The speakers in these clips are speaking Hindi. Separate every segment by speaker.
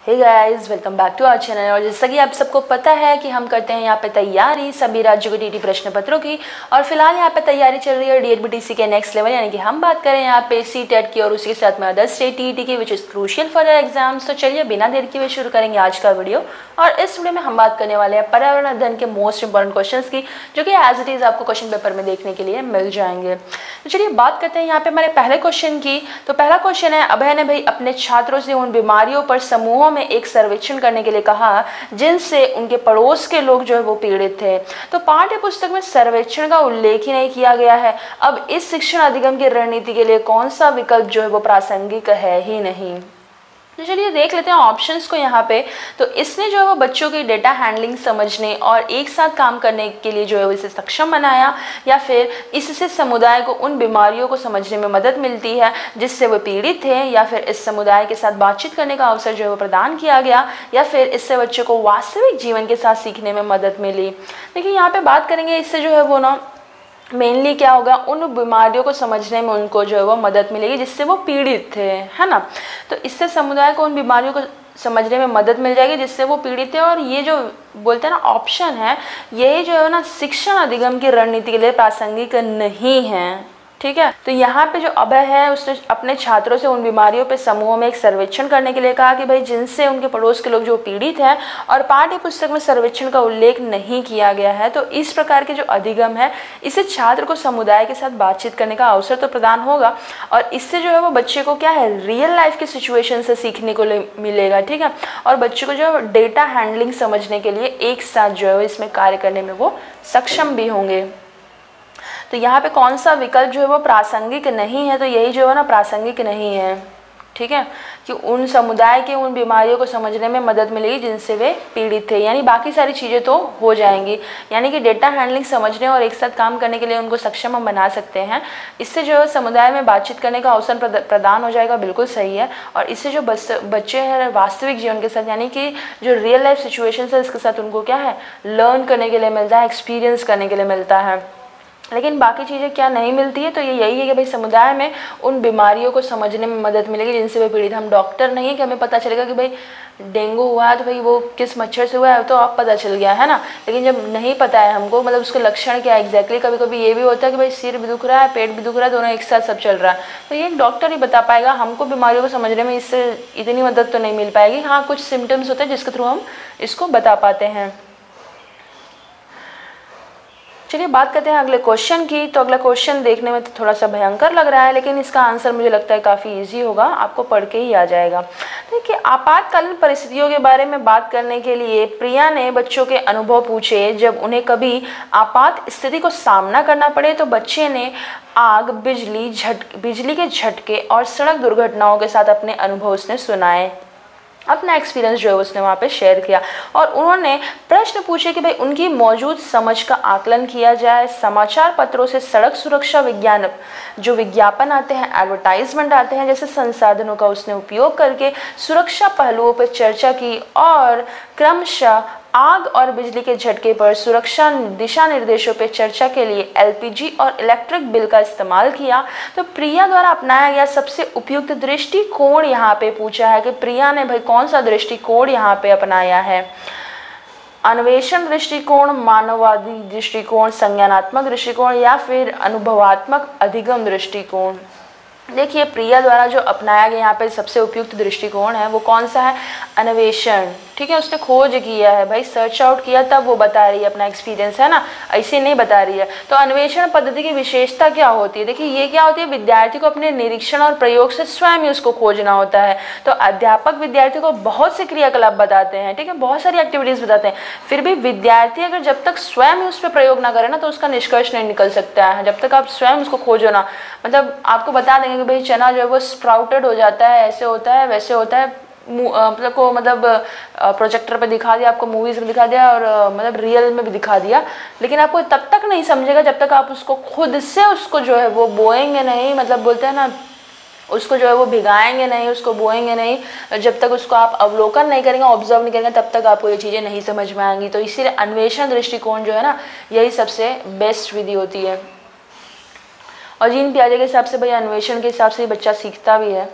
Speaker 1: Hey guys, welcome back to our channel. और जैसा कि आप सबको पता है कि हम करते हैं यहाँ पे तैयारी सभी राज्यों के टीटी प्रश्न पत्रों की। और फिलहाल यहाँ पे तैयारी चल रही है डीएडबीटीसी के नेक्स्ट लेवल, यानी कि हम बात करें यहाँ पे सी-टेट की और उसी के साथ में अदर स्टेट टीटी की, which is crucial for exams. तो चलिए बिना देर किए शुरू करेंगे आज का वीडियो। और इस वीडियो में हम बात करने वाले हैं पर्यावरण अध्ययन के मोस्ट इंपॉर्टेंट क्वेश्चन की, जो कि एज इट इज़ आपको क्वेश्चन पेपर में देखने के लिए मिल जाएंगे। तो चलिए बात करते हैं यहाँ पे हमारे पहले क्वेश्चन की। तो पहला क्वेश्चन है, अभय ने भाई अपने छात्रों से उन बीमारियों पर समूहों में एक सर्वेक्षण करने के लिए कहा जिनसे उनके पड़ोस के लोग जो है वो पीड़ित थे। तो पाठ्य पुस्तक में सर्वेक्षण का उल्लेख ही नहीं किया गया है। अब इस शिक्षण अधिगम की रणनीति के लिए कौन सा विकल्प जो है वो प्रासंगिक है ही नहीं। तो चलिए देख लेते हैं ऑप्शंस को यहाँ पे। तो इसने जो है वो बच्चों की डेटा हैंडलिंग समझने और एक साथ काम करने के लिए जो है वो इसे सक्षम बनाया, या फिर इससे समुदाय को उन बीमारियों को समझने में मदद मिलती है जिससे वो पीड़ित थे, या फिर इस समुदाय के साथ बातचीत करने का अवसर जो है वो प्रदान किया गया, या फिर इससे बच्चों को वास्तविक जीवन के साथ सीखने में मदद मिली। देखिए यहाँ पे बात करेंगे, इससे जो है वो ना मेनली क्या होगा, उन बीमारियों को समझने में उनको जो है वो मदद मिलेगी जिससे वो पीड़ित थे, है ना। तो इससे समुदाय को उन बीमारियों को समझने में मदद मिल जाएगी जिससे वो पीड़ित है। और ये जो बोलते हैं ना ऑप्शन है, यही जो है ना शिक्षण अधिगम की रणनीति के लिए प्रासंगिक नहीं है। ठीक है, तो यहाँ पे जो अभय है उसने अपने छात्रों से उन बीमारियों पे समूहों में एक सर्वेक्षण करने के लिए कहा कि भाई जिनसे उनके पड़ोस के लोग जो पीड़ित हैं, और पाठ्य पुस्तक में सर्वेक्षण का उल्लेख नहीं किया गया है। तो इस प्रकार के जो अधिगम है, इससे छात्र को समुदाय के साथ बातचीत करने का अवसर तो प्रदान होगा, और इससे जो है वो बच्चे को क्या है, रियल लाइफ के सिचुएशन से सीखने को मिलेगा। ठीक है, और बच्चे को जो है डेटा हैंडलिंग समझने के लिए एक साथ जो है इसमें कार्य करने में वो सक्षम भी होंगे। तो यहाँ पे कौन सा विकल्प जो है वो प्रासंगिक नहीं है, तो यही जो है ना प्रासंगिक नहीं है। ठीक है, कि उन समुदाय के उन बीमारियों को समझने में मदद मिलेगी जिनसे वे पीड़ित थे, यानी बाकी सारी चीज़ें तो हो जाएंगी, यानी कि डेटा हैंडलिंग समझने और एक साथ काम करने के लिए उनको सक्षम हम बना सकते हैं। इससे जो है समुदाय में बातचीत करने का अवसर प्रदान हो जाएगा, बिल्कुल सही है। और इससे जो बच्चे हैं वास्तविक जीवन के साथ, यानी कि जो रियल लाइफ सिचुएशन है इसके साथ उनको क्या है, लर्न करने के लिए मिलता है, एक्सपीरियंस करने के लिए मिलता है। लेकिन बाकी चीज़ें क्या नहीं मिलती है, तो ये यही है कि भाई समुदाय में उन बीमारियों को समझने में मदद मिलेगी जिनसे वे पीड़ित। हम डॉक्टर नहीं है कि हमें पता चलेगा कि भाई डेंगू हुआ है तो भाई वो किस मच्छर से हुआ है, तो आप पता चल गया है ना। लेकिन जब नहीं पता है हमको, मतलब उसके लक्षण क्या है एग्जैक्टली, कभी कभी ये भी होता है कि भाई सिर भी दुख रहा है, पेट भी दुख रहा है, दोनों एक साथ सब चल रहा है, तो ये एक डॉक्टर ही बता पाएगा। हमको बीमारियों को समझने में इससे इतनी मदद तो नहीं मिल पाएगी। हाँ, कुछ सिम्टम्स होते हैं जिसके थ्रू हम इसको बता पाते हैं। चलिए बात करते हैं अगले क्वेश्चन की। तो अगला क्वेश्चन देखने में तो थोड़ा सा भयंकर लग रहा है, लेकिन इसका आंसर मुझे लगता है काफ़ी इजी होगा, आपको पढ़ के ही आ जाएगा। देखिए, आपातकालीन परिस्थितियों के बारे में बात करने के लिए प्रिया ने बच्चों के अनुभव पूछे। जब उन्हें कभी आपात स्थिति को सामना करना पड़े तो बच्चे ने आग, बिजली के झटके और सड़क दुर्घटनाओं के साथ अपने अनुभव उसने सुनाए, अपना एक्सपीरियंस जो है उसने वहाँ पे शेयर किया। और उन्होंने प्रश्न पूछे कि भाई उनकी मौजूद समझ का आकलन किया जाए। समाचार पत्रों से सड़क सुरक्षा जो विज्ञापन आते हैं, एडवर्टाइजमेंट आते हैं, जैसे संसाधनों का उसने उपयोग करके सुरक्षा पहलुओं पर चर्चा की, और क्रमशः आग और बिजली के झटके पर सुरक्षा दिशा निर्देशों पर चर्चा के लिए एलपीजी और इलेक्ट्रिक बिल का इस्तेमाल किया। तो प्रिया द्वारा अपनाया गया सबसे उपयुक्त दृष्टिकोण यहाँ पे पूछा है कि प्रिया ने भाई कौन सा दृष्टिकोण यहाँ पे अपनाया है। अन्वेषण दृष्टिकोण, मानववादी दृष्टिकोण, संज्ञानात्मक दृष्टिकोण, या फिर अनुभवात्मक अधिगम दृष्टिकोण। देखिए, प्रिया द्वारा जो अपनाया गया यहाँ पे सबसे उपयुक्त दृष्टिकोण है वो कौन सा है, अन्वेषण। ठीक है, उसने खोज किया है भाई, सर्च आउट किया, तब वो बता रही है अपना एक्सपीरियंस, है ना, ऐसे नहीं बता रही है। तो अन्वेषण पद्धति की विशेषता क्या होती है, देखिए ये क्या होती है, विद्यार्थी को अपने निरीक्षण और प्रयोग से स्वयं ही उसको खोजना होता है। तो अध्यापक विद्यार्थी को बहुत से क्रियाकलाप बताते हैं, ठीक है, बहुत सारी एक्टिविटीज बताते हैं, फिर भी विद्यार्थी अगर जब तक स्वयं ही उस पर प्रयोग ना करे ना, तो उसका निष्कर्ष नहीं निकल सकता है। जब तक आप स्वयं उसको खोजो ना, मतलब आपको बता देंगे कि भाई चना जो है वो स्प्राउटेड हो जाता है, ऐसे होता है, वैसे होता है, मतलब प्रोजेक्टर पे दिखा दिया, आपको मूवीज में दिखा दिया, और मतलब रियल में भी दिखा दिया, लेकिन आपको तब तक नहीं समझेगा जब तक आप उसको खुद से उसको जो है वो बोएंगे नहीं, मतलब बोलते हैं ना, उसको जो है वो भिगाएंगे नहीं, उसको बोएंगे नहीं, जब तक उसको आप अवलोकन नहीं करेंगे, ऑब्जर्व नहीं करेंगे, तब तक आपको ये चीज़ें नहीं समझ में आएंगी। तो इसीलिए अन्वेषण दृष्टिकोण जो है ना, यही सबसे बेस्ट विधि होती है। और जीन पियाजे के हिसाब से भाई अन्वेषण के हिसाब से बच्चा सीखता भी है।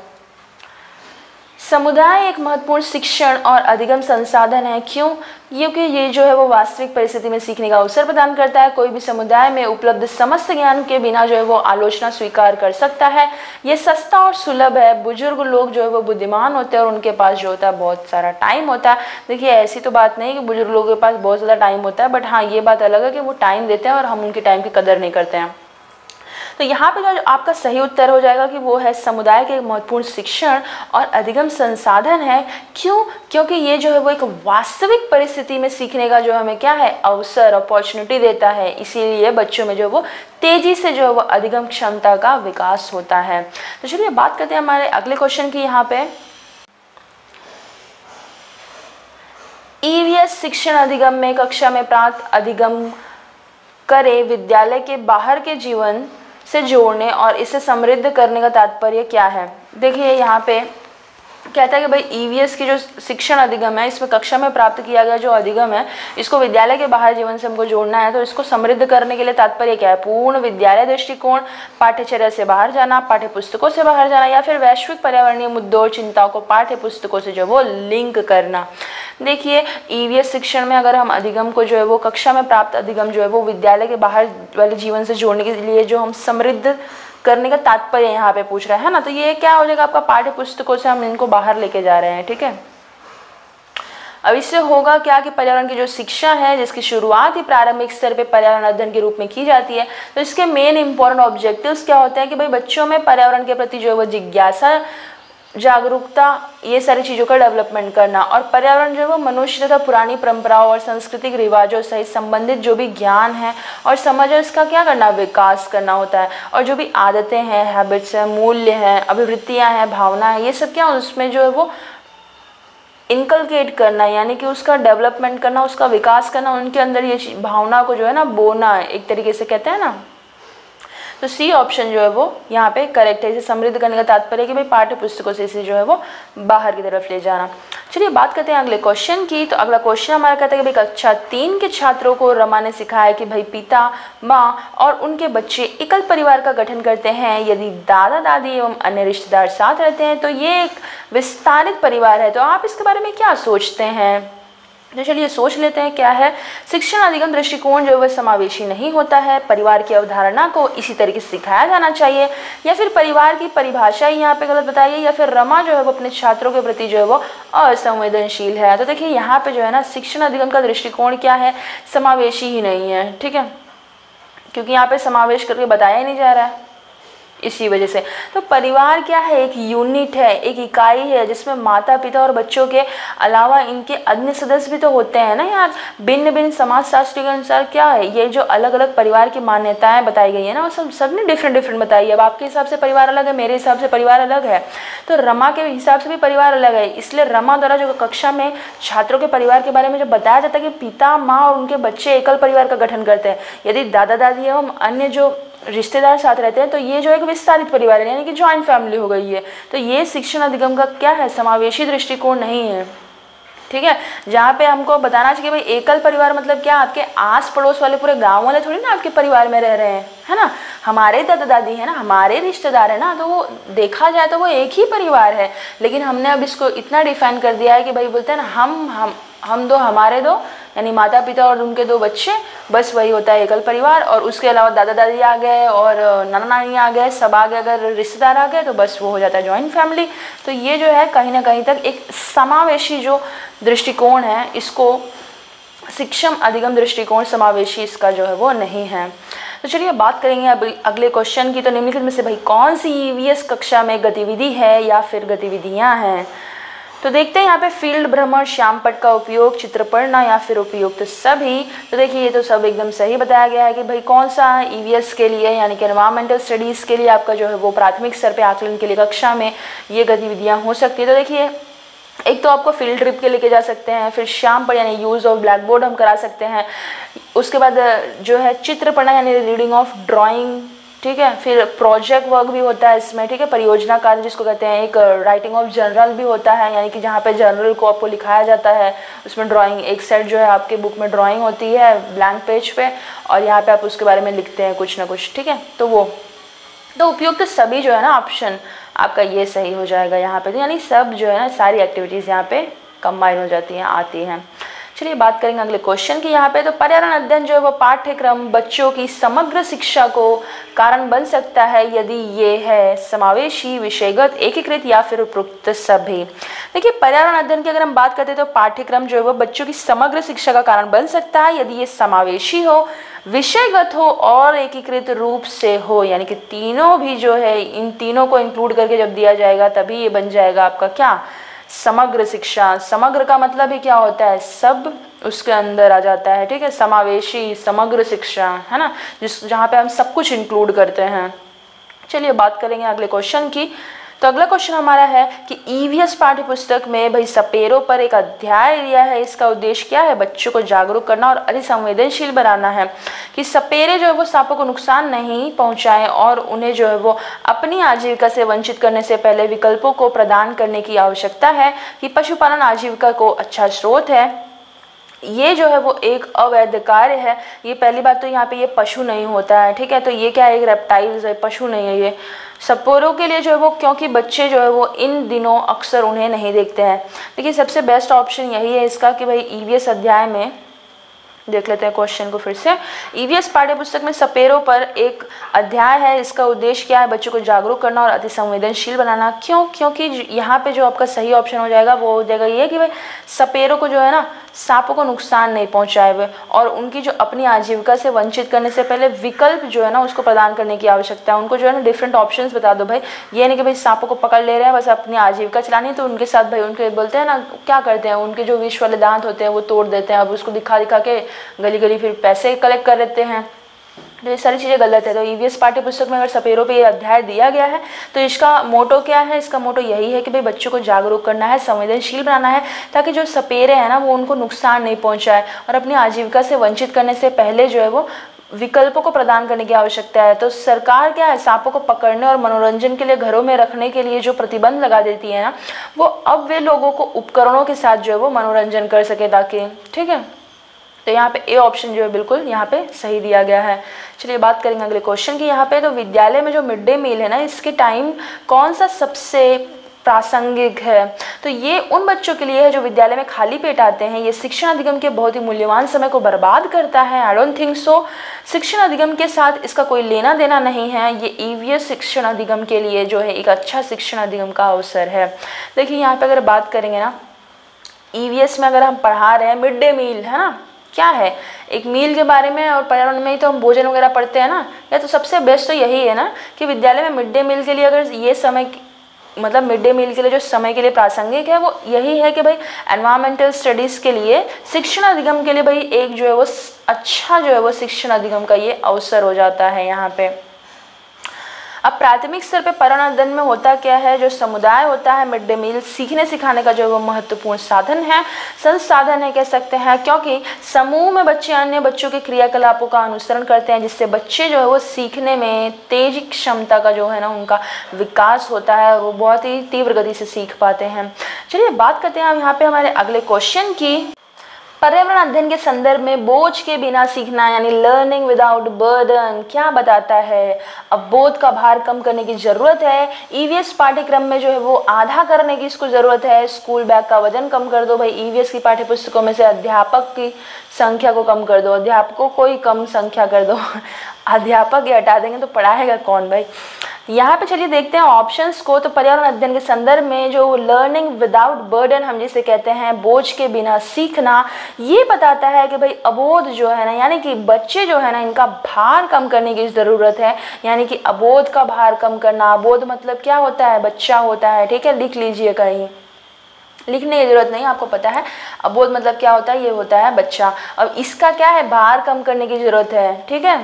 Speaker 1: समुदाय एक महत्वपूर्ण शिक्षण और अधिगम संसाधन है। क्यों? क्योंकि ये जो है वो वास्तविक परिस्थिति में सीखने का अवसर प्रदान करता है। कोई भी समुदाय में उपलब्ध समस्त ज्ञान के बिना जो है वो आलोचना स्वीकार कर सकता है। ये सस्ता और सुलभ है। बुजुर्ग लोग जो है वो बुद्धिमान होते हैं और उनके पास जो होता है बहुत सारा टाइम होता है। देखिए ऐसी तो बात नहीं कि बुजुर्ग लोगों के पास बहुत ज़्यादा टाइम होता है, बट हाँ ये बात अलग है कि वो टाइम देते हैं और हम उनकी टाइम की कदर नहीं करते हैं। तो यहाँ पे जो आपका सही उत्तर हो जाएगा कि वो है समुदाय के महत्वपूर्ण शिक्षण और अधिगम संसाधन है। क्यों? क्योंकि ये जो है वो एक वास्तविक परिस्थिति में सीखने का जो हमें क्या है अवसर, अपॉर्चुनिटी देता है। इसीलिए बच्चों में जो है वो तेजी से जो है वो अधिगम क्षमता का विकास होता है। तो चलिए बात करते हैं हमारे अगले क्वेश्चन की। यहाँ पे ईवीएस शिक्षण अधिगम में कक्षा में प्राप्त अधिगम करे विद्यालय के बाहर के जीवन से जोड़ने और इसे समृद्ध करने का तात्पर्य क्या है? देखिए यहाँ पे कहता है कि भाई ईवीएस की जो शिक्षण अधिगम है, इसमें कक्षा में प्राप्त किया गया जो अधिगम है, इसको विद्यालय के बाहर जीवन से हमको जोड़ना है। तो इसको समृद्ध करने के लिए तात्पर्य क्या है? पूर्ण विद्यालय दृष्टिकोण, पाठ्यचर्या से बाहर जाना, पाठ्य पुस्तकों से बाहर जाना, या फिर वैश्विक पर्यावरणीय मुद्दों और चिंताओं को पाठ्य पुस्तकों से जो वो लिंक करना। देखिए ईवीएस शिक्षण में अगर हम अधिगम को जो है वो कक्षा में प्राप्त अधिगम जो है वो विद्यालय के बाहर वाले जीवन से जोड़ने के लिए जो हम समृद्ध करने का तात्पर्य यहाँ पे पूछ रहा है ना, तो ये क्या हो जाएगा आपका पाठ्य पुस्तकों से हम इनको बाहर लेके जा रहे हैं। ठीक है, अब इससे होगा क्या कि पर्यावरण की जो शिक्षा है जिसकी शुरुआत ही प्रारंभिक स्तर पे पर्यावरण अध्ययन के रूप में की जाती है, तो इसके मेन इंपॉर्टेंट ऑब्जेक्टिव्स क्या होते हैं कि भाई बच्चों में पर्यावरण के प्रति जो है वो जिज्ञासा, जागरूकता, ये सारी चीज़ों का डेवलपमेंट करना, और पर्यावरण जो है वो मनुष्य तथा पुरानी परंपराओं और सांस्कृतिक रिवाजों सहित संबंधित जो भी ज्ञान है और समझ है इसका क्या करना, विकास करना होता है। और जो भी आदतें हैं, हैबिट्स हैं, मूल्य हैं, अभिवृत्तियां हैं, भावना है, ये सब क्या उसमें जो है वो इनकलकेट करना, यानी कि उसका डेवलपमेंट करना, उसका विकास करना, उनके अंदर ये भावना को जो है ना बोना, एक तरीके से कहते हैं ना। तो सी ऑप्शन जो है वो यहाँ पे करेक्ट है। इसे समृद्ध करने का तात्पर्य है कि भाई पाठ्य पुस्तकों से इसे जो है वो बाहर की तरफ ले जाना। चलिए बात करते हैं अगले क्वेश्चन की। तो अगला क्वेश्चन हमारा कहता है कि भाई कक्षा 3 के छात्रों को रमा ने सिखाया कि भाई पिता, माँ और उनके बच्चे एकल परिवार का गठन करते हैं। यदि दादा दादी एवं अन्य रिश्तेदार साथ रहते हैं तो ये एक विस्तारित परिवार है। तो आप इसके बारे में क्या सोचते हैं? तो चलिए सोच लेते हैं क्या है। शिक्षण अधिगम दृष्टिकोण जो है वह समावेशी नहीं होता है। परिवार की अवधारणा को इसी तरीके से सिखाया जाना चाहिए, या फिर परिवार की परिभाषा ही यहाँ पे गलत बताइए, या फिर रमा जो है वो अपने छात्रों के प्रति जो है वो असंवेदनशील है। तो देखिए यहाँ पे जो है ना शिक्षण अधिगम का दृष्टिकोण क्या है, समावेशी ही नहीं है। ठीक है, क्योंकि यहाँ पे समावेश करके बताया ही नहीं जा रहा है, इसी वजह से। तो परिवार क्या है, एक यूनिट है, एक इकाई है जिसमें माता पिता और बच्चों के अलावा इनके अन्य सदस्य भी तो होते हैं ना यार। भिन्न भिन्न समाजशास्त्री के अनुसार क्या है, ये जो अलग अलग परिवार की मान्यताएं बताई गई है ना, वो सबने डिफरेंट बताई है। अब आपके हिसाब से परिवार अलग है, मेरे हिसाब से परिवार अलग है, तो रमा के हिसाब से भी परिवार अलग है। इसलिए रमा द्वारा जो कक्षा में छात्रों के परिवार के बारे में जो बताया जाता है कि पिता, माँ और उनके बच्चे एकल परिवार का गठन करते हैं, यदि दादा दादी एवं अन्य जो रिश्तेदार साथ रहते हैं तो ये जो एक विस्तारित परिवार है, यानी कि जॉइंट फैमिली हो गई है। तो ये शिक्षण अधिगम का क्या है, समावेशी दृष्टिकोण नहीं है। ठीक है, जहाँ पे हमको बताना चाहिए भाई एकल परिवार मतलब क्या, आपके आस पड़ोस वाले पूरे गांव वाले थोड़ी ना आपके परिवार में रह रहे हैं, है ना। हमारे दादा दादी है ना, हमारे रिश्तेदार है ना, तो वो देखा जाए तो वो एक ही परिवार है। लेकिन हमने अब इसको इतना डिफाइन कर दिया है कि भाई बोलते हैं ना हम दो, हमारे दो, यानी माता पिता और उनके 2 बच्चे, बस वही होता है एकल परिवार। और उसके अलावा दादा दादी आ गए और नाना नानी आ गए, सब आ गए, अगर रिश्तेदार आ गए तो बस वो हो जाता है जॉइंट फैमिली। तो ये जो है कहीं ना कहीं तक एक समावेशी जो दृष्टिकोण है, इसको शिक्षण अधिगम दृष्टिकोण समावेशी इसका जो है वो नहीं है। तो चलिए बात करेंगे अब अगले क्वेश्चन की। तो निम्नलिखित में से भाई कौन सी ईवीएस कक्षा में गतिविधि है या फिर गतिविधियाँ हैं? तो देखते हैं यहाँ पे फील्ड भ्रमण, श्याम पट्ट का उपयोग, चित्र पढ़ना या फिर उपयुक्त सभी। तो देखिए ये तो सब एकदम सही बताया गया है कि भाई कौन सा ईवीएस के लिए, यानी कि एनवायरमेंटल स्टडीज़ के लिए आपका जो है वो प्राथमिक स्तर पे आकलन के लिए कक्षा में ये गतिविधियाँ हो सकती है। तो देखिए एक तो आपको फील्ड ट्रिप के लेके जा सकते हैं, फिर श्याम पट्ट यानी यूज़ ऑफ ब्लैक बोर्ड हम करा सकते हैं। उसके बाद जो है चित्र पढ़ना यानी रीडिंग ऑफ ड्राइंग, ठीक है। फिर प्रोजेक्ट वर्क भी होता है इसमें, ठीक है, परियोजना कार्य जिसको कहते हैं। एक राइटिंग ऑफ जर्नल भी होता है, यानी कि जहाँ पे जर्नल को आपको लिखाया जाता है, उसमें ड्राइंग, एक सेट जो है आपके बुक में ड्राइंग होती है ब्लैंक पेज पे, और यहाँ पे आप उसके बारे में लिखते हैं कुछ ना कुछ, ठीक है। तो वो तो उपयुक्त सभी जो है ना ऑप्शन आपका ये सही हो जाएगा यहाँ पे। तो यानी सब जो है ना सारी एक्टिविटीज़ यहाँ पे कंबाइन हो जाती हैं, आती हैं। चलिए बात करेंगे अगले क्वेश्चन की यहाँ पे। तो पर्यावरण अध्ययन जो है वो पाठ्यक्रम बच्चों की समग्र शिक्षा को कारण बन सकता है यदि ये है समावेशी, विषयगत, एकीकृत या फिर उपरोक्त सभी। देखिए पर्यावरण अध्ययन की अगर हम बात करते हैं तो पाठ्यक्रम जो है वो बच्चों की समग्र शिक्षा का कारण बन सकता है यदि ये समावेशी हो, विषयगत हो और एकीकृत रूप से हो, यानी कि तीनों भी जो है इन तीनों को इंक्लूड करके जब दिया जाएगा तभी ये बन जाएगा आपका क्या, समग्र शिक्षा। समग्र का मतलब ही क्या होता है, सब उसके अंदर आ जाता है, ठीक है, समावेशी समग्र शिक्षा है ना, जहाँ पे हम सब कुछ इंक्लूड करते हैं। चलिए बात करेंगे अगले क्वेश्चन की। तो अगला क्वेश्चन हमारा है कि ईवीएस पाठ्य पुस्तक में भाई सपेरों पर एक अध्याय दिया है, इसका उद्देश्य क्या है, बच्चों को जागरूक करना और अतिसंवेदनशील बनाना है कि सपेरे जो है वो सांपों को नुकसान नहीं पहुंचाएं और उन्हें जो है वो अपनी आजीविका से वंचित करने से पहले विकल्पों को प्रदान करने की आवश्यकता है कि पशुपालन आजीविका को अच्छा स्रोत है। ये जो है वो एक अवैध कार्य है। ये पहली बात तो यहाँ पे ये पशु नहीं होता है, ठीक है, तो ये क्या है, एक रेप्टाइल्स है, पशु नहीं है ये। सपेरों के लिए जो है वो क्योंकि बच्चे जो है वो इन दिनों अक्सर उन्हें नहीं देखते हैं। देखिए सबसे बेस्ट ऑप्शन यही है इसका कि भाई ईवीएस अध्याय में देख लेते हैं क्वेश्चन को फिर से। ईवीएस पाठ्य पुस्तक में सपेरों पर एक अध्याय है, इसका उद्देश्य क्या है, बच्चों को जागरूक करना और अतिसंवेदनशील बनाना। क्यों, क्योंकि यहाँ पे जो आपका सही ऑप्शन हो जाएगा वो हो जाएगा ये कि भाई सपेरों को जो है ना सांपों को नुकसान नहीं पहुंचाए हुए और उनकी जो अपनी आजीविका से वंचित करने से पहले विकल्प जो है ना उसको प्रदान करने की आवश्यकता है। उनको जो है ना डिफरेंट ऑप्शंस बता दो भाई, ये नहीं कि भाई सांपों को पकड़ ले रहे हैं बस अपनी आजीविका चलानी, तो उनके साथ भाई उनके बोलते हैं ना क्या करते हैं, उनके जो विष वाले दांत होते हैं वो तोड़ देते हैं, अब उसको दिखा दिखा के गली गली फिर पैसे कलेक्ट कर लेते हैं। तो ये सारी चीज़ें गलत है। तो ईवीएस पाठ्य पुस्तक में अगर सपेरों पे ये अध्याय दिया गया है तो इसका मोटो क्या है, इसका मोटो यही है कि भाई बच्चों को जागरूक करना है, संवेदनशील बनाना है ताकि जो सपेरे हैं ना वो उनको नुकसान नहीं पहुंचाए और अपनी आजीविका से वंचित करने से पहले जो है वो विकल्पों को प्रदान करने की आवश्यकता है। तो सरकार क्या है, सांपों को पकड़ने और मनोरंजन के लिए घरों में रखने के लिए जो प्रतिबंध लगा देती है ना वो अब वे लोगों को उपकरणों के साथ जो है वो मनोरंजन कर सके ताकि, ठीक है। तो यहाँ पे ए ऑप्शन जो है बिल्कुल यहाँ पे सही दिया गया है। चलिए बात करेंगे अगले क्वेश्चन की यहाँ पे। तो विद्यालय में जो मिड डे मील है ना इसके टाइम कौन सा सबसे प्रासंगिक है, तो ये उन बच्चों के लिए है जो विद्यालय में खाली पेट आते हैं। ये शिक्षण अधिगम के बहुत ही मूल्यवान समय को बर्बाद करता है। I don't think so. शिक्षण अधिगम के साथ इसका कोई लेना देना नहीं है। ये ईवीएस शिक्षण अधिगम के लिए जो है एक अच्छा शिक्षण अधिगम का अवसर है। देखिए यहाँ पे अगर बात करेंगे ना ईवीएस में अगर हम पढ़ा रहे हैं मिड डे मील है ना, क्या है एक मील के बारे में और पर्यावरण में ही तो हम भोजन वगैरह पढ़ते हैं ना, या तो सबसे बेस्ट तो यही है ना कि विद्यालय में मिड डे मील के लिए अगर ये समय मतलब मिड डे मील के लिए जो समय के लिए प्रासंगिक है वो यही है कि भाई एनवायरमेंटल स्टडीज़ के लिए शिक्षण अधिगम के लिए भाई एक जो है वो अच्छा जो है वो शिक्षण अधिगम का ये अवसर हो जाता है यहाँ पे। अब प्राथमिक स्तर पे पर्यावरण अध्ययन में होता क्या है, जो समुदाय होता है मिड डे मील सीखने सिखाने का जो है वो महत्वपूर्ण साधन है, संसाधन है कह सकते हैं, क्योंकि समूह में बच्चे अन्य बच्चों के क्रियाकलापों का अनुसरण करते हैं जिससे बच्चे जो है वो सीखने में तेज क्षमता का जो है ना उनका विकास होता है और वो बहुत ही तीव्र गति से सीख पाते हैं। चलिए बात करते हैं हम यहाँ पे हमारे अगले क्वेश्चन की। पर्यावरण अध्ययन के संदर्भ में बोझ के बिना सीखना यानी लर्निंग विदाउट बर्डन क्या बताता है। अब बोझ का भार कम करने की ज़रूरत है। ईवीएस पाठ्यक्रम में जो है वो आधा करने की इसको ज़रूरत है। स्कूल बैग का वजन कम कर दो भाई। ईवीएस की पाठ्य पुस्तकों में से अध्यापक की संख्या को कम कर दो, अध्यापकों को ही कम संख्या कर दो। अध्यापक ये हटा देंगे तो पढ़ाएगा कौन भाई। यहाँ पे चलिए देखते हैं ऑप्शंस को। तो पर्यावरण अध्ययन के संदर्भ में जो लर्निंग विदाउट बर्डन हम जिसे कहते हैं बोझ के बिना सीखना, ये बताता है कि भाई अबोध जो है ना यानी कि बच्चे जो है ना इनका भार कम करने की ज़रूरत है। यानी कि अबोध का भार कम करना, अबोध मतलब क्या होता है, बच्चा होता है, ठीक है, लिख लीजिए कहीं, लिखने की जरूरत नहीं, आपको पता है अबोध मतलब क्या होता है, ये होता है बच्चा। अब इसका क्या है, भार कम करने की जरूरत है, ठीक है।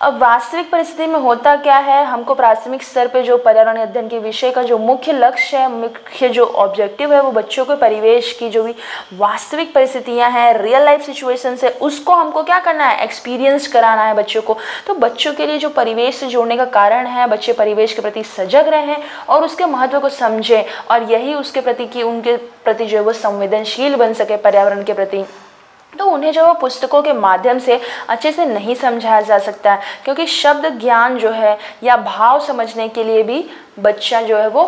Speaker 1: अब वास्तविक परिस्थिति में होता क्या है, हमको प्राथमिक स्तर पे जो पर्यावरण अध्ययन के विषय का जो मुख्य लक्ष्य है, मुख्य जो ऑब्जेक्टिव है वो बच्चों के परिवेश की जो भी वास्तविक परिस्थितियां हैं, रियल लाइफ सिचुएशंस है, उसको हमको क्या करना है, एक्सपीरियंस कराना है बच्चों को। तो बच्चों के लिए जो परिवेश से जोड़ने का कारण है, बच्चे परिवेश के प्रति सजग रहें और उसके महत्व को समझें और यही उसके प्रति की उनके प्रति जो है वो संवेदनशील बन सके पर्यावरण के प्रति। तो उन्हें जो है पुस्तकों के माध्यम से अच्छे से नहीं समझाया जा सकता है, क्योंकि शब्द ज्ञान जो है या भाव समझने के लिए भी बच्चा जो है वो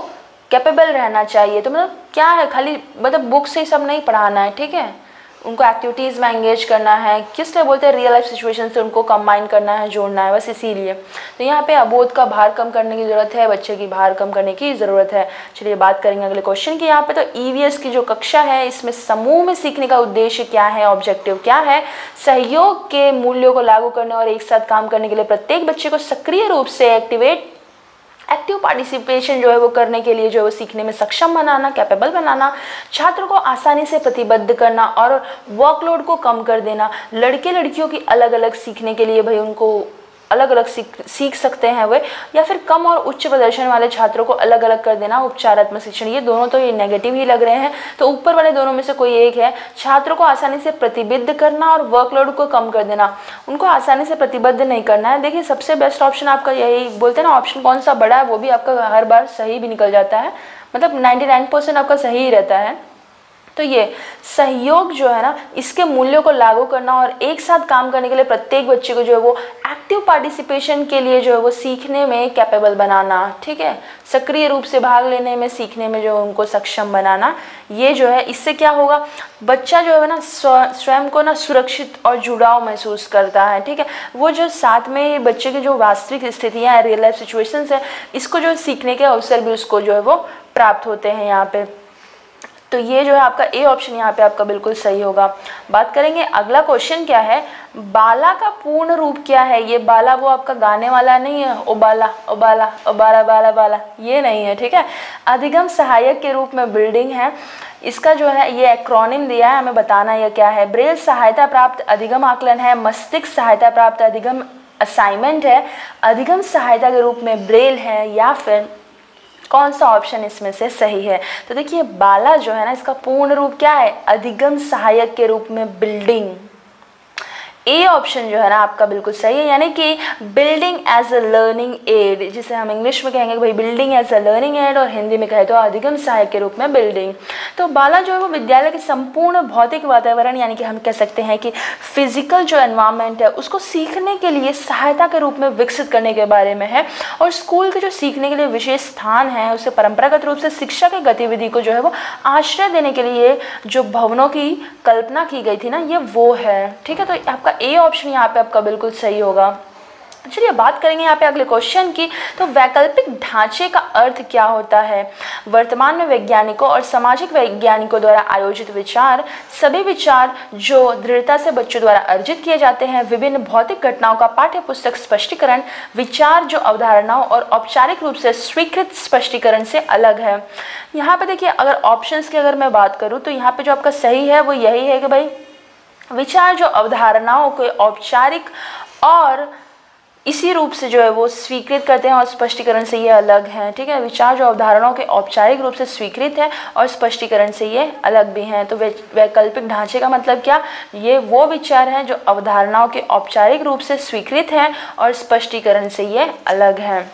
Speaker 1: कैपेबल रहना चाहिए। तो मतलब क्या है, खाली मतलब बुक से ही सब नहीं पढ़ाना है, ठीक है, उनको एक्टिविटीज़ में एंगेज करना है, किस लिए बोलते हैं रियल लाइफ सिचुएशन से उनको कंबाइन करना है, जोड़ना है, बस इसीलिए। तो यहाँ पे अबोध का भार कम करने की ज़रूरत है, बच्चे की भार कम करने की ज़रूरत है। चलिए बात करेंगे अगले क्वेश्चन की। यहाँ पे तो ईवीएस की जो कक्षा है इसमें समूह में सीखने का उद्देश्य क्या है, ऑब्जेक्टिव क्या है, सहयोग के मूल्यों को लागू करने और एक साथ काम करने के लिए प्रत्येक बच्चे को सक्रिय रूप से एक्टिव पार्टिसिपेशन जो है वो करने के लिए जो है वो सीखने में सक्षम बनाना, कैपेबल बनाना, छात्रों को आसानी से प्रतिबद्ध करना और वर्कलोड को कम कर देना। लड़के लड़कियों की अलग अलग सीखने के लिए भाई उनको अलग अलग सीख सकते हैं वे, या फिर कम और उच्च प्रदर्शन वाले छात्रों को अलग अलग कर देना, उपचारात्मक शिक्षण। ये दोनों तो ये नेगेटिव ही लग रहे हैं, तो ऊपर वाले दोनों में से कोई एक है। छात्रों को आसानी से प्रतिबद्ध करना और वर्कलोड को कम कर देना, उनको आसानी से प्रतिबद्ध नहीं करना है। देखिए सबसे बेस्ट ऑप्शन आपका यही बोलते हैं ना, ऑप्शन कौन सा बड़ा है वो भी आपका हर बार सही भी निकल जाता है, मतलब 99% आपका सही ही रहता है। तो ये सहयोग जो है ना, इसके मूल्यों को लागू करना और एक साथ काम करने के लिए प्रत्येक बच्चे को जो है वो एक्टिव पार्टिसिपेशन के लिए जो है वो सीखने में कैपेबल बनाना, ठीक है, सक्रिय रूप से भाग लेने में, सीखने में जो उनको सक्षम बनाना। ये जो है इससे क्या होगा, बच्चा जो है ना स्वयं को ना सुरक्षित और जुड़ाव महसूस करता है, ठीक है। वो जो साथ में बच्चे की जो वास्तविक स्थितियाँ हैं, रियल लाइफ सिचुएशंस है, इसको जो सीखने के अवसर भी उसको जो है वो प्राप्त होते हैं यहाँ पे। तो ये जो है आपका ए ऑप्शन यहाँ पे आपका बिल्कुल सही होगा। बात करेंगे अगला क्वेश्चन क्या है, बाला का पूर्ण रूप क्या है। ये बाला वो आपका गाने वाला नहीं है, ओ बाला ओ बाला ओ बाला बाला बाला, ये नहीं है, ठीक है। अधिगम सहायक के रूप में बिल्डिंग है, इसका जो है ये एक्रोनिम दिया है, हमें बताना यह क्या है। ब्रेल सहायता प्राप्त अधिगम आकलन है, मस्तिष्क सहायता प्राप्त अधिगम असाइनमेंट है, अधिगम सहायता के रूप में ब्रेल है, या फिर कौन सा ऑप्शन इसमें से सही है। तो देखिए बाला जो है ना, इसका पूर्ण रूप क्या है, अधिगम सहायक के रूप में बिल्डिंग। ए ऑप्शन जो है ना आपका बिल्कुल सही है, यानी कि building as a learning aid, जिसे हम इंग्लिश में कहेंगे भाई building as a learning aid, और हिंदी में कहे तो अधिगम सहायक के रूप में बिल्डिंग। तो बाला जो है वो विद्यालय के संपूर्ण भौतिक वातावरण, यानी कि हम कह सकते हैं कि फिजिकल जो एनवायरनमेंट है उसको सीखने के लिए सहायता के रूप में विकसित करने के बारे में है। और स्कूल के जो सीखने के लिए विशेष स्थान है, उसे परंपरागत रूप से शिक्षा की गतिविधि को जो है वो आश्रय देने के लिए जो भवनों की कल्पना की गई थी ना, ये वो है, ठीक है। तो आपका ए ऑप्शन यहाँ पे आपका बिल्कुल सही होगा। चलिए बात करेंगे यहाँ पे अगले क्वेश्चन की। तो वैकल्पिक ढांचे का अर्थ क्या होता है। वर्तमान में वैज्ञानिकों और सामाजिक वैज्ञानिकों द्वारा आयोजित विचार, सभी विचार जो दृढ़ता से बच्चों द्वारा अर्जित किए जाते हैं, विभिन्न भौतिक घटनाओं का पाठ्य पुस्तक स्पष्टीकरण, विचार जो अवधारणाओं और औपचारिक रूप से स्वीकृत स्पष्टीकरण से अलग है। यहाँ पे देखिए अगर ऑप्शंस की अगर मैं बात करूँ तो यहाँ पे जो आपका सही है वो यही है कि भाई विचार जो अवधारणाओं के औपचारिक और इसी रूप से जो है वो स्वीकृत करते हैं और स्पष्टीकरण से ये अलग है, ठीक है। विचार जो अवधारणाओं के औपचारिक रूप से स्वीकृत है और स्पष्टीकरण से ये अलग भी हैं। तो वैकल्पिक ढांचे का मतलब क्या, ये वो विचार हैं जो अवधारणाओं के औपचारिक रूप से स्वीकृत हैं और स्पष्टीकरण से ये अलग हैं।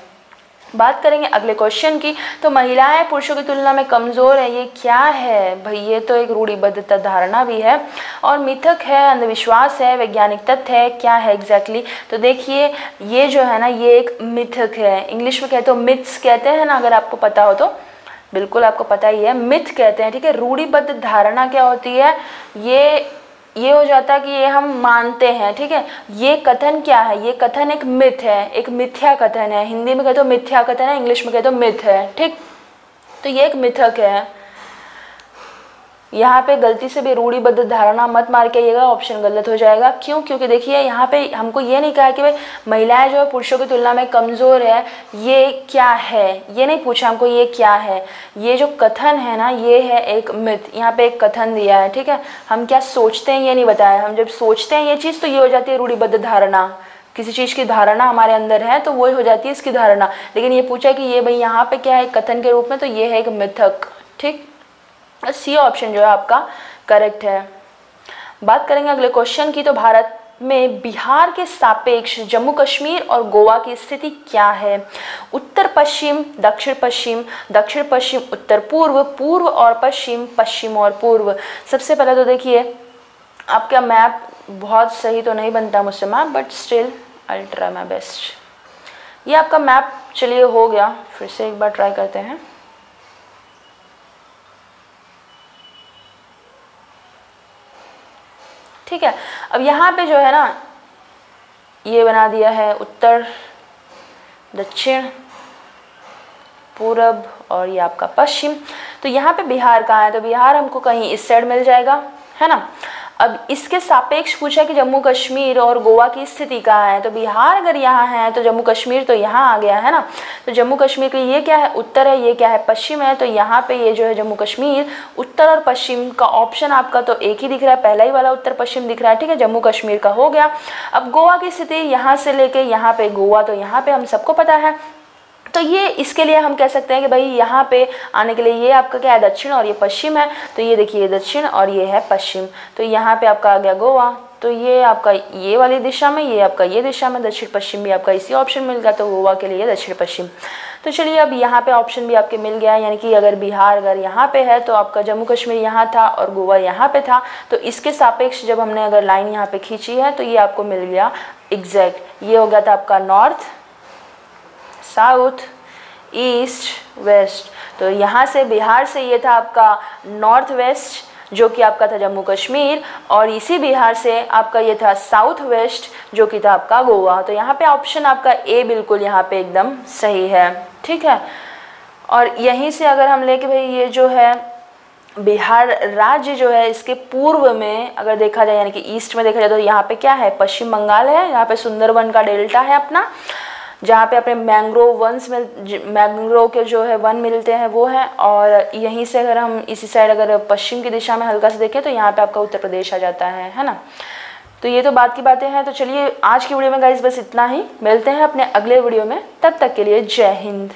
Speaker 1: बात करेंगे अगले क्वेश्चन की। तो महिलाएं पुरुषों की तुलना में कमज़ोर है, ये क्या है भाई, ये तो एक रूढ़िबद्ध धारणा भी है और मिथक है, अंधविश्वास है, वैज्ञानिक तथ्य है, क्या है एग्जैक्टली। तो देखिए ये जो है ना ये एक मिथक है, इंग्लिश में कहते हो मिथ्स कहते हैं ना, अगर आपको पता हो तो बिल्कुल आपको पता ही है, मिथ कहते हैं, ठीक है। रूढ़िबद्ध धारणा क्या होती है, ये हो जाता है कि ये हम मानते हैं, ठीक है। ये कथन क्या है, ये कथन एक मिथ है, एक मिथ्या कथन है। हिंदी में कहते हो मिथ्या कथन है, इंग्लिश में कहते हो मिथ है, ठीक। तो ये एक मिथक है। यहाँ पे गलती से भी रूढ़िबद्ध धारणा मत मार के आइएगा, ऑप्शन गलत हो जाएगा। क्यों, क्योंकि देखिए यहाँ पे हमको ये नहीं कहा कि भाई महिलाएं जो है पुरुषों की तुलना में कमज़ोर है, ये क्या है, ये नहीं पूछा हमको ये क्या है। ये जो कथन है ना ये है एक मिथ, यहाँ पे एक कथन दिया है, ठीक है। हम क्या सोचते हैं ये नहीं बताया, हम जब सोचते हैं ये चीज़ तो ये हो जाती है रूढ़िबद्ध धारणा। किसी चीज़ की धारणा हमारे अंदर है तो वो हो जाती है इसकी धारणा। लेकिन ये पूछा कि ये भाई यहाँ पे क्या है कथन के रूप में, तो ये है एक मिथक, ठीक। सी ऑप्शन जो है आपका करेक्ट है। बात करेंगे अगले क्वेश्चन की। तो भारत में बिहार के सापेक्ष जम्मू कश्मीर और गोवा की स्थिति क्या है। उत्तर पश्चिम, दक्षिण पश्चिम, दक्षिण पश्चिम, उत्तर पूर्व, पूर्व और पश्चिम, पश्चिम और पूर्व। सबसे पहले तो देखिए आपका मैप बहुत सही तो नहीं बनता मुझसे map, but still I will try my best. ये आपका मैप चलिए हो गया, फिर से एक बार ट्राई करते हैं। ठीक है, अब यहाँ पे जो है ना ये बना दिया है उत्तर, दक्षिण, पूरब और ये आपका पश्चिम। तो यहाँ पे बिहार कहाँ है, तो बिहार हमको कहीं इस साइड मिल जाएगा, है ना। अब इसके सापेक्ष पूछा कि जम्मू कश्मीर और गोवा की स्थिति कहाँ है, तो बिहार अगर यहाँ है तो जम्मू कश्मीर तो यहाँ आ गया, है ना। तो जम्मू कश्मीर के ये क्या है, उत्तर है, ये क्या है, पश्चिम है। तो यहाँ पे ये जो है जम्मू कश्मीर, उत्तर और पश्चिम का ऑप्शन आपका तो एक ही दिख रहा है, पहला ही वाला उत्तर पश्चिम दिख रहा है। ठीक है, जम्मू कश्मीर का हो गया। अब गोवा की स्थिति यहाँ से लेके यहाँ पे गोवा, तो यहाँ पे हम सबको पता है। तो ये इसके लिए हम कह सकते हैं कि भाई यहाँ पे आने के लिए ये आपका क्या है, दक्षिण और ये पश्चिम है। तो ये देखिए ये दक्षिण और ये है पश्चिम। तो यहाँ पे आपका आ गया गोवा। तो ये आपका ये वाली दिशा में, ये आपका ये दिशा में, दक्षिण पश्चिम भी आपका इसी ऑप्शन मिल गया। तो गोवा के लिए दक्षिण पश्चिम। तो चलिए अब यहाँ पे ऑप्शन भी आपके मिल गया, यानी कि अगर बिहार अगर यहाँ पे है तो आपका जम्मू कश्मीर यहाँ था और गोवा यहाँ पे था। तो इसके सापेक्ष जब हमने अगर लाइन यहाँ पे खींची है तो ये आपको मिल गया एग्जैक्ट। ये हो गया था आपका नॉर्थ, साउथ, ईस्ट, वेस्ट। तो यहाँ से बिहार से ये था आपका नॉर्थ वेस्ट, जो कि आपका था जम्मू कश्मीर, और इसी बिहार से आपका ये था साउथ वेस्ट, जो कि था आपका गोवा। तो यहाँ पे ऑप्शन आपका ए बिल्कुल यहाँ पे एकदम सही है। ठीक है, और यहीं से अगर हम लेके भाई ये जो है बिहार राज्य जो है, इसके पूर्व में अगर देखा जाए यानी कि ईस्ट में देखा जाए तो यहाँ पे क्या है, पश्चिम बंगाल है। यहाँ पे सुंदरबन का डेल्टा है अपना, जहाँ पे अपने मैंग्रोव वन्स में मैंग्रोव के जो है वन मिलते हैं वो है। और यहीं से अगर हम इसी साइड अगर पश्चिम की दिशा में हल्का से देखें तो यहाँ पे आपका उत्तर प्रदेश आ जाता है ना। तो ये तो बात की बातें हैं। तो चलिए आज की वीडियो में गाइस बस इतना ही, मिलते हैं अपने अगले वीडियो में, तब तक के लिए जय हिंद।